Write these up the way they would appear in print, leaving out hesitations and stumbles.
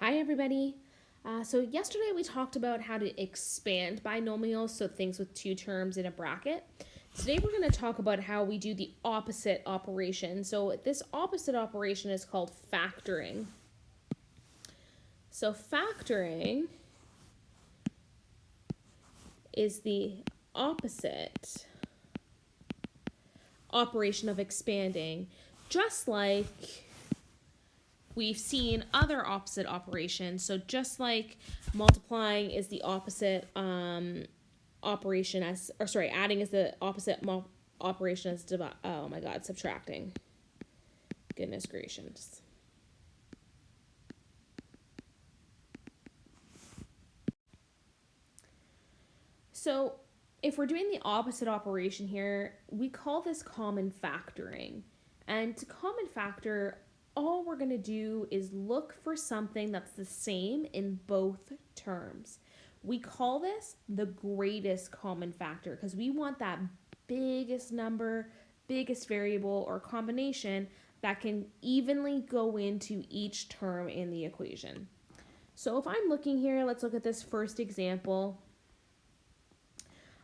Hi, everybody. So yesterday we talked about how to expand binomials, so things with two terms in a bracket. Today we're going to talk about how we do the opposite operation. So this opposite operation is called factoring. So factoring is the opposite operation of expanding, just like we've seen other opposite operations. So just like multiplying is the opposite operation as, or sorry, adding is the opposite operation as subtracting. Goodness gracious. So if we're doing the opposite operation here, we call this common factoring. And to common factor, all we're going to do is look for something that's the same in both terms. We call this the greatest common factor because we want that biggest number, biggest variable, or combination that can evenly go into each term in the equation. So if I'm looking here, let's look at this first example.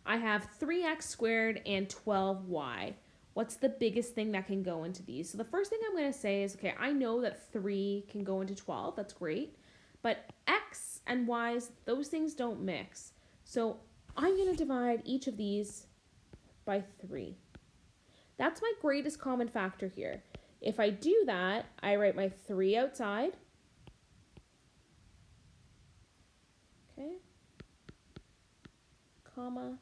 I have 3x squared and 12y. What's the biggest thing that can go into these? So the first thing I'm going to say is, okay, I know that 3 can go into 12. That's great. But x and y's, those things don't mix. So I'm going to divide each of these by 3. That's my greatest common factor here. If I do that, I write my 3 outside. Okay. Comma.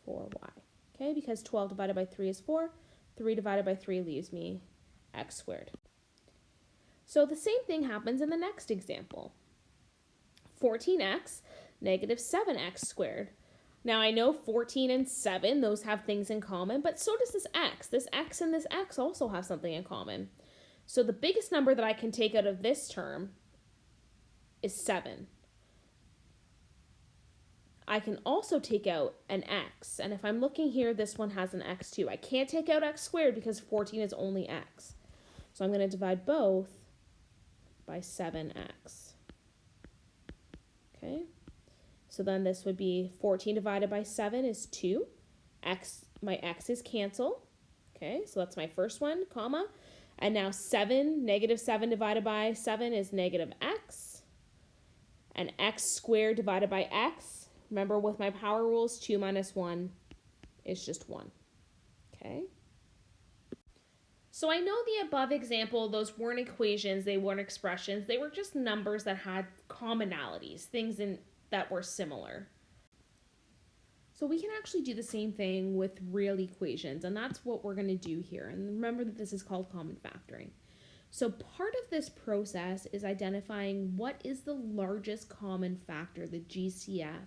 4y. Okay, because 12 divided by 3 is 4. 3 divided by 3 leaves me x squared. So the same thing happens in the next example. 14x negative 7x squared. Now I know 14 and 7, those have things in common, but so does this x. This x and this x also have something in common. So the biggest number that I can take out of this term is 7. I can also take out an x, and if I'm looking here, this one has an x too. I can't take out x squared because 14 is only x. So I'm going to divide both by 7x. Okay, so then this would be 14 divided by 7 is 2. My x's cancel. Okay, so that's my first one, comma. And now negative 7 divided by 7 is negative x. And x squared divided by x. Remember with my power rules, 2 minus 1 is just 1. Okay? So I know the above example, those weren't equations, they weren't expressions, they were just numbers that had commonalities, things that were similar. So we can actually do the same thing with real equations, and that's what we're going to do here. And remember that this is called common factoring. So part of this process is identifying what is the largest common factor, the GCF.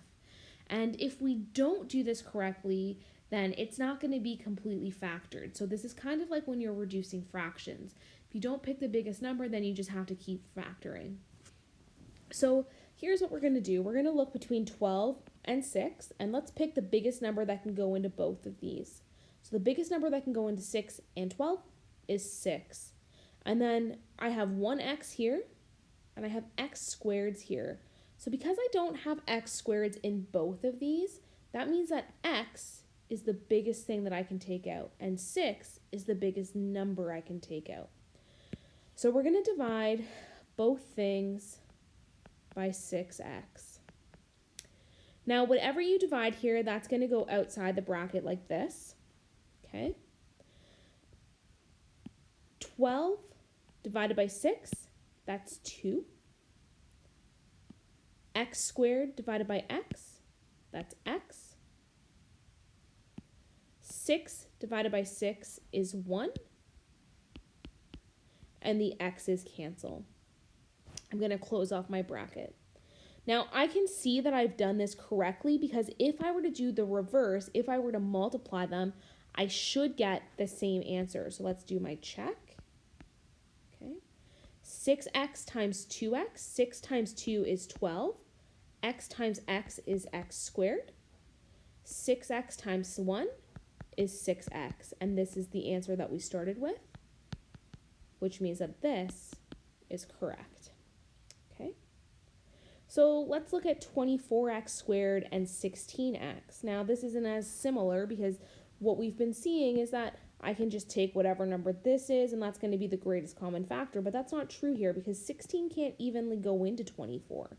And if we don't do this correctly, then it's not going to be completely factored. So this is kind of like when you're reducing fractions. If you don't pick the biggest number, then you just have to keep factoring. So here's what we're going to do. We're going to look between 12 and 6, and let's pick the biggest number that can go into both of these. So the biggest number that can go into 6 and 12 is 6. And then I have one x here, and I have x squareds here. So because I don't have x squareds in both of these, that means that x is the biggest thing that I can take out, and 6 is the biggest number I can take out. So we're going to divide both things by 6x. Now, whatever you divide here, that's going to go outside the bracket like this. Okay? 12 divided by 6, that's 2. X squared divided by x, that's x. 6 divided by 6 is 1. And the x's cancel. I'm going to close off my bracket. Now, I can see that I've done this correctly because if I were to do the reverse, if I were to multiply them, I should get the same answer. So let's do my check. Okay. 6x times 2x. 6 times 2 is 12. X times x is x squared. 6x times 1 is 6x. And this is the answer that we started with, which means that this is correct. Okay. So let's look at 24x squared and 16x. Now this isn't as similar because what we've been seeing is that I can just take whatever number this is and that's going to be the greatest common factor, but that's not true here because 16 can't evenly go into 24.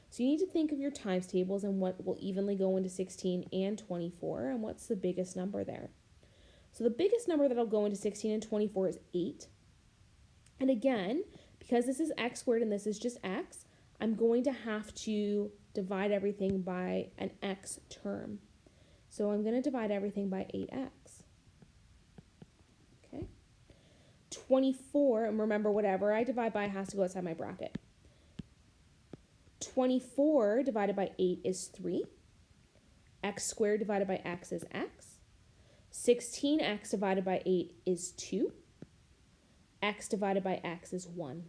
So you need to think of your times tables and what will evenly go into 16 and 24 and what's the biggest number there. So the biggest number that'll go into 16 and 24 is 8. And again, because this is x squared and this is just x, I'm going to have to divide everything by an x term. So I'm going to divide everything by 8x. Okay. 24, and remember whatever I divide by has to go outside my bracket. 24 divided by 8 is 3. X squared divided by x is x. 16x divided by 8 is 2. X divided by x is 1.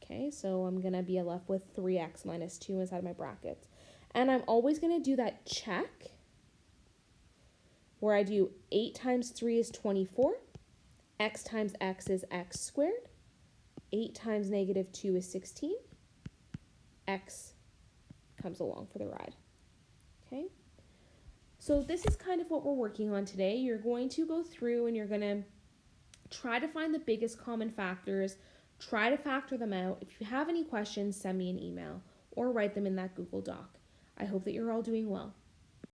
Okay, so I'm going to be left with 3x minus 2 inside my brackets. And I'm always going to do that check where I do 8 times 3 is 24. X times x is x squared. 8 times negative 2 is 16. X comes along for the ride. Okay, so this is kind of what we're working on today. You're going to go through and you're going to try to find the biggest common factors, try to factor them out. If you have any questions, send me an email or write them in that Google Doc. I hope that you're all doing well.